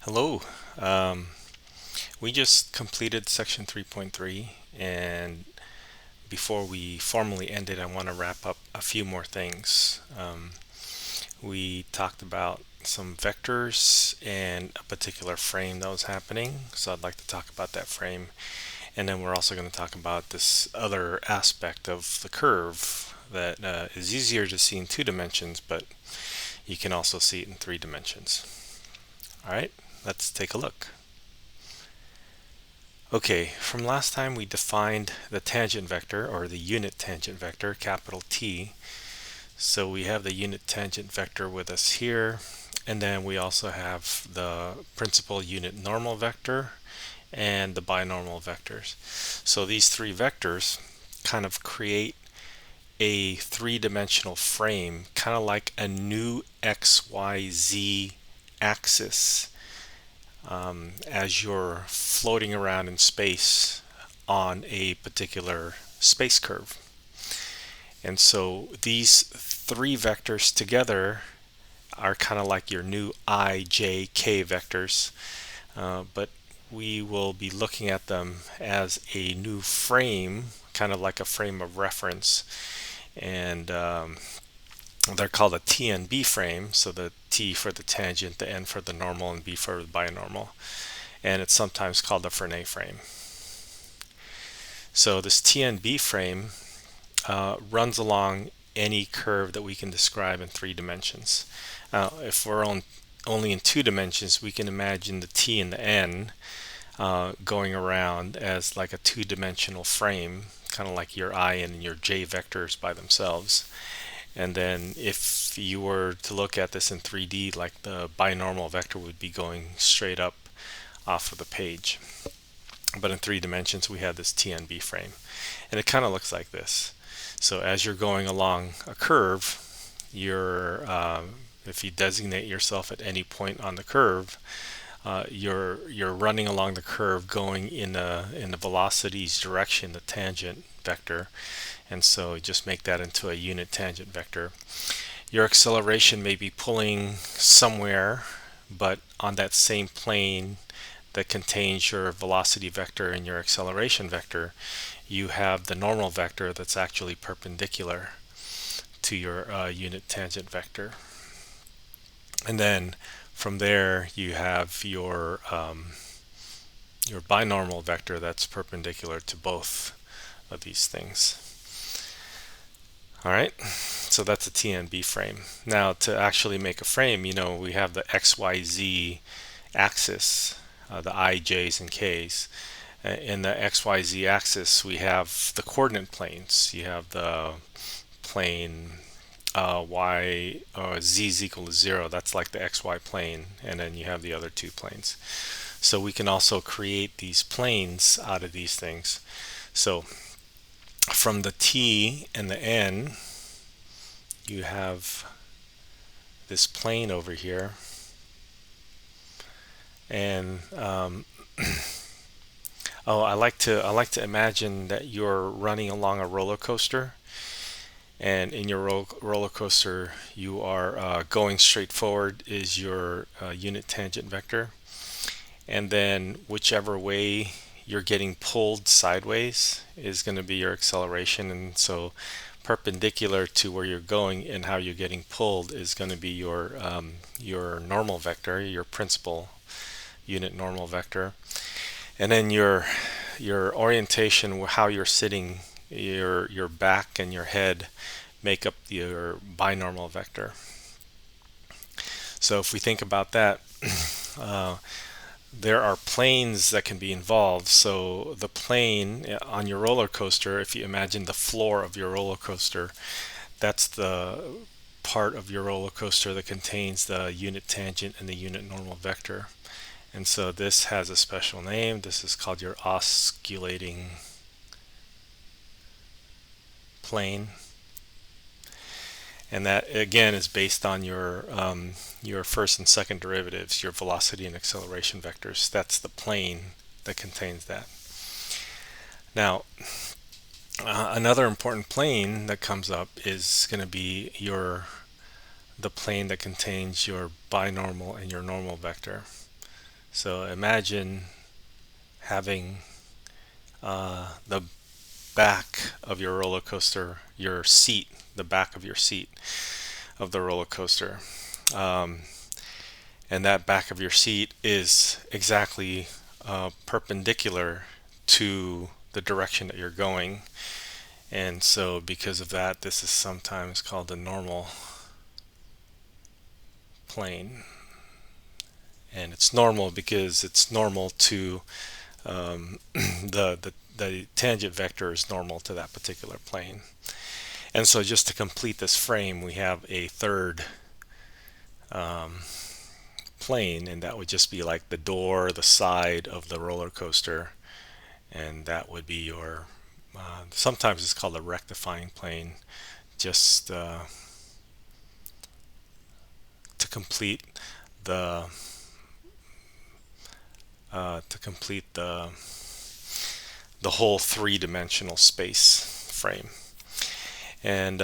Hello. Um, we just completed section 3.3, and before we formally end it, I want to wrap up a few more things. We talked about some vectors and a particular frame that was happening, so I'd like to talk about that frame. And then we're also going to talk about this other aspect of the curve that is easier to see in 2 dimensions, but you can also see it in 3 dimensions. All right, let's take a look. Okay, from last time we defined the tangent vector, or the unit tangent vector, capital T. So we have the unit tangent vector with us here, and then we also have the principal unit normal vector and the binormal vectors. So these three vectors kind of create a three-dimensional frame, kind of like a new XYZ axis as you're floating around in space on a particular space curve. And so these three vectors together are kind of like your new I, J, K vectors, but we will be looking at them as a new frame, kind of like a frame of reference. And they're called a TNB frame, so the T for the tangent, the N for the normal, and B for the binormal. And it's sometimes called a Frenet frame. So this TNB frame runs along any curve that we can describe in 3 dimensions. If we're only in 2 dimensions, we can imagine the T and the N going around as like a 2-dimensional frame, kind of like your I and your J vectors by themselves. And then if you were to look at this in 3D, like the binormal vector would be going straight up off of the page. But in 3 dimensions, we have this TNB frame. And it kind of looks like this. So as you're going along a curve, if you designate yourself at any point on the curve, you're running along the curve going in the velocity's direction, the tangent vector. And so just make that into a unit tangent vector. Your acceleration may be pulling somewhere, but on that same plane that contains your velocity vector and your acceleration vector, you have the normal vector that's actually perpendicular to your unit tangent vector. And then from there you have your binormal vector that's perpendicular to both of these things. All right, so that's a TNB frame. Now to actually make a frame, we have the XYZ axis, the I, J's, and K's. In the XYZ axis, we have the coordinate planes. You have the plane y z is equal to 0. That's like the XY plane, and then you have the other two planes. So we can also create these planes out of these things. So from the T and the N, you have this plane over here, and I like to imagine that you're running along a roller coaster, and in your roller coaster you are going straight forward is your unit tangent vector, and then whichever way you're getting pulled sideways is going to be your acceleration. And so perpendicular to where you're going and how you're getting pulled is going to be your normal vector, your principal unit normal vector. And then your orientation, how you're sitting, your back and your head make up your binormal vector. So if we think about that, there are planes that can be involved. So the plane on your roller coaster, if you imagine the floor of your roller coaster, that's the part of your roller coaster that contains the unit tangent and the unit normal vector. And so this has a special name. This is called your osculating plane. And that again is based on your first and second derivatives, your velocity and acceleration vectors. That's the plane that contains that. Now, another important plane that comes up is going to be the plane that contains your binormal and your normal vector. So imagine having the back of your roller coaster, your seat, the back of your seat of the roller coaster. And that back of your seat is exactly perpendicular to the direction that you're going. And so because of that, this is sometimes called the normal plane. And it's normal because it's normal to the tangent vector is normal to that particular plane. And so just to complete this frame, we have a third plane, and that would just be like the door, the side of the roller coaster, and that would be your sometimes it's called a rectifying plane, just to complete the the whole three-dimensional space frame. And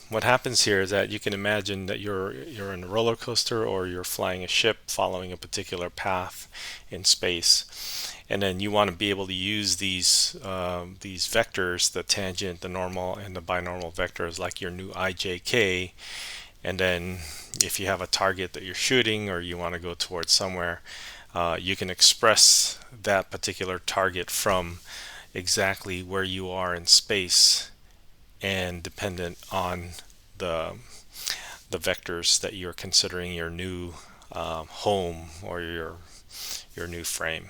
what happens here is that you can imagine that you're in a roller coaster or you're flying a ship following a particular path in space, and then you want to be able to use these vectors, the tangent, the normal, and the binormal vectors, like your new IJK. And then if you have a target that you're shooting or you want to go towards somewhere, you can express that particular target from exactly where you are in space, and dependent on the vectors that you're considering your new home or your new frame.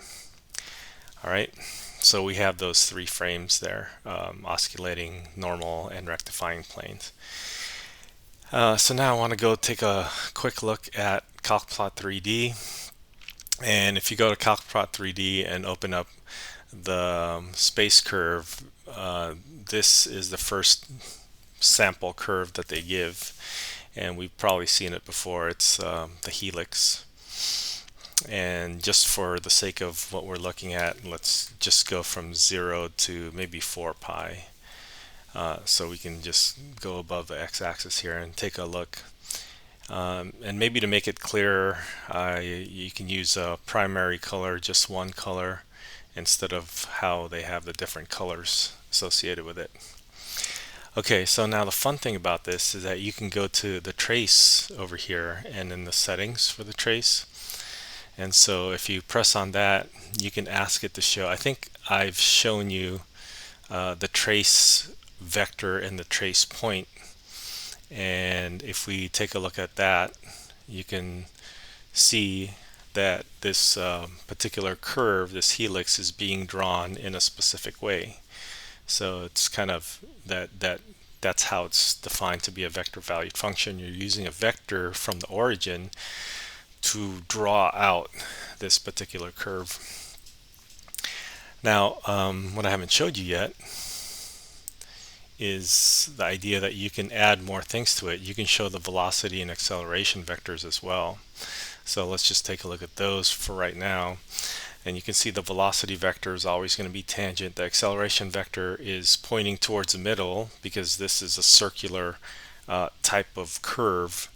All right, so we have those three frames there, osculating, normal, and rectifying planes. So now I want to go take a quick look at CalcPlot 3D. And if you go to CalcPlot 3D and open up the space curve, this is the first sample curve that they give, and we've probably seen it before. It's the helix. And just for the sake of what we're looking at, let's just go from 0 to maybe 4 pi. So we can just go above the x-axis here and take a look. And maybe to make it clearer, you can use a primary color, just one color, instead of how they have the different colors associated with it. Okay, so now the fun thing about this is that you can go to the trace over here and in the settings for the trace. And so if you press on that, you can ask it to show. I think I've shown you the trace vector and the trace point. And if we take a look at that, you can see that this particular curve, this helix, is being drawn in a specific way. So it's kind of that's how it's defined to be a vector valued function. You're using a vector from the origin to draw out this particular curve. Now, what I haven't showed you yet is the idea that you can add more things to it. You can show the velocity and acceleration vectors as well. So let's just take a look at those for right now. And you can see the velocity vector is always going to be tangent. The acceleration vector is pointing towards the middle because this is a circular type of curve.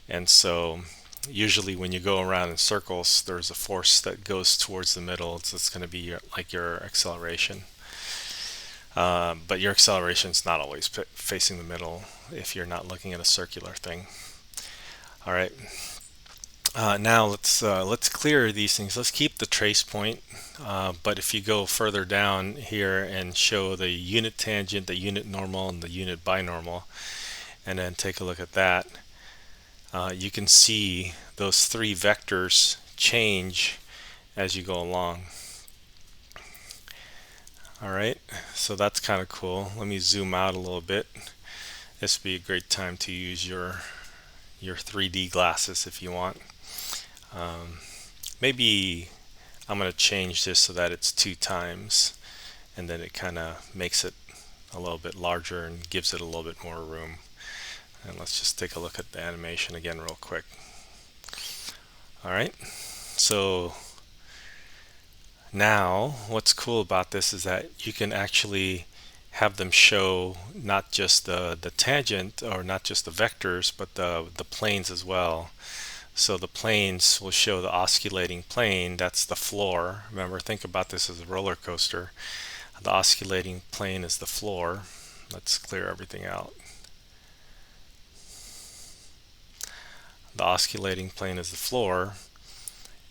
And so usually when you go around in circles, there's a force that goes towards the middle. So it's going to be like your acceleration. But your acceleration is not always facing the middle if you're not looking at a circular thing. All right. Now let's clear these things. Let's keep the trace point, but if you go further down here and show the unit tangent, the unit normal, and the unit binormal, and then take a look at that, you can see those three vectors change as you go along. All right, so that's kind of cool. Let me zoom out a little bit. This would be a great time to use your 3D glasses if you want. Maybe I'm going to change this so that it's 2 times, and then it kind of makes it a little bit larger and gives it a little bit more room. And let's just take a look at the animation again real quick. All right, so now what's cool about this is that you can actually have them show not just the tangent, or not just the vectors, but the planes as well. So the planes will show the osculating plane, that's the floor. Remember, think about this as a roller coaster. The osculating plane is the floor. Let's clear everything out. The osculating plane is the floor,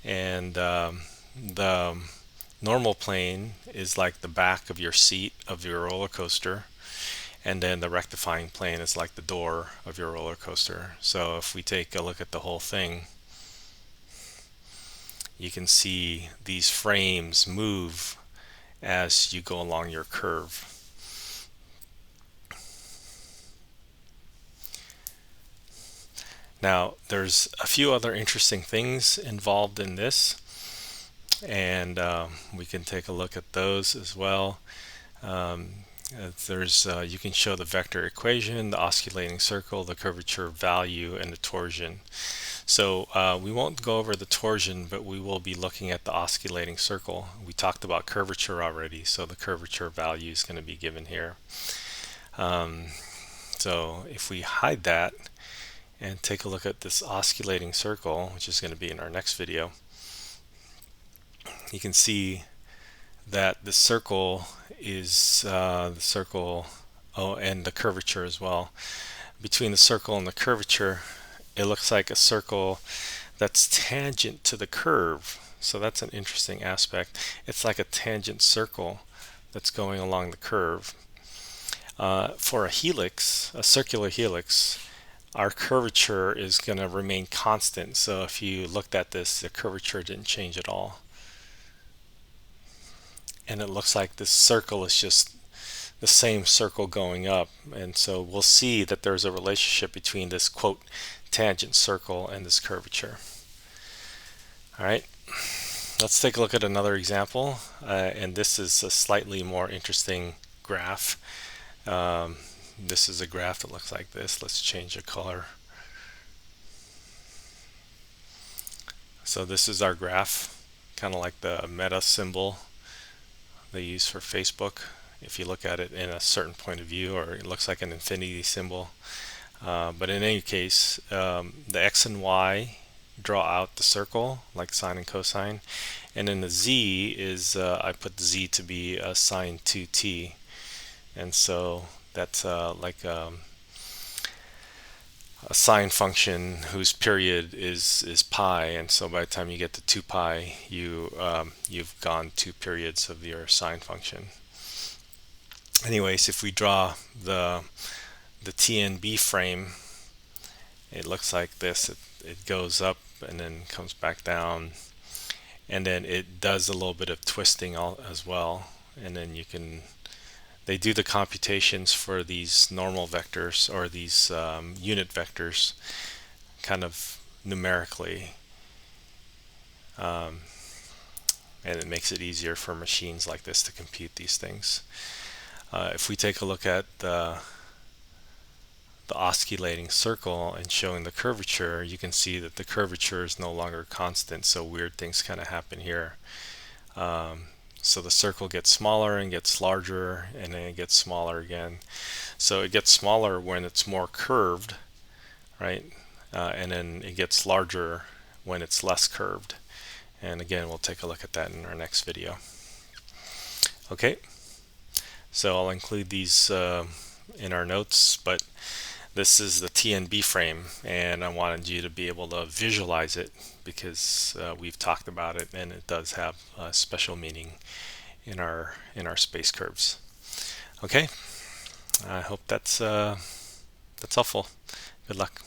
and the normal plane is like the back of your seat of your roller coaster, and then the rectifying plane is like the door of your roller coaster. So if we take a look at the whole thing, you can see these frames move as you go along your curve. Now, there's a few other interesting things involved in this, and we can take a look at those as well. You can show the vector equation, the osculating circle, the curvature value, and the torsion. So we won't go over the torsion, but we will be looking at the osculating circle. We talked about curvature already, so the curvature value is going to be given here. So if we hide that and take a look at this osculating circle, which is going to be in our next video, you can see that the circle is and the curvature as well. Between the circle and the curvature, it looks like a circle that's tangent to the curve. So that's an interesting aspect. It's like a tangent circle that's going along the curve. For a helix, a circular helix, our curvature is going to remain constant. So if you looked at this, the curvature didn't change at all. And it looks like this circle is just the same circle going up. And so we'll see that there's a relationship between this quote tangent circle and this curvature. All right, let's take a look at another example. And this is a slightly more interesting graph. This is a graph that looks like this. Let's change the color. So this is our graph, kind of like the meta symbol they use for Facebook. If you look at it in a certain point of view, or it looks like an infinity symbol. But in any case, the x and y draw out the circle like sine and cosine, and then the z is I put the z to be sine 2t, and so that's like a sine function whose period is pi, and so by the time you get to 2 pi, you've gone 2 periods of your sine function. Anyways, if we draw the TNB frame, it looks like this. It goes up and then comes back down, and then it does a little bit of twisting as well, and then they do the computations for these normal vectors, or these unit vectors, kind of numerically, and it makes it easier for machines like this to compute these things. If we take a look at the osculating circle and showing the curvature, you can see that the curvature is no longer constant, so weird things kind of happen here. So the circle gets smaller and gets larger, and then it gets smaller again. So it gets smaller when it's more curved, right? And then it gets larger when it's less curved. And again, we'll take a look at that in our next video. Okay, so I'll include these in our notes, but this is the TNB frame, and I wanted you to be able to visualize it because we've talked about it, and it does have a special meaning in our space curves. Okay, I hope that's helpful. Good luck.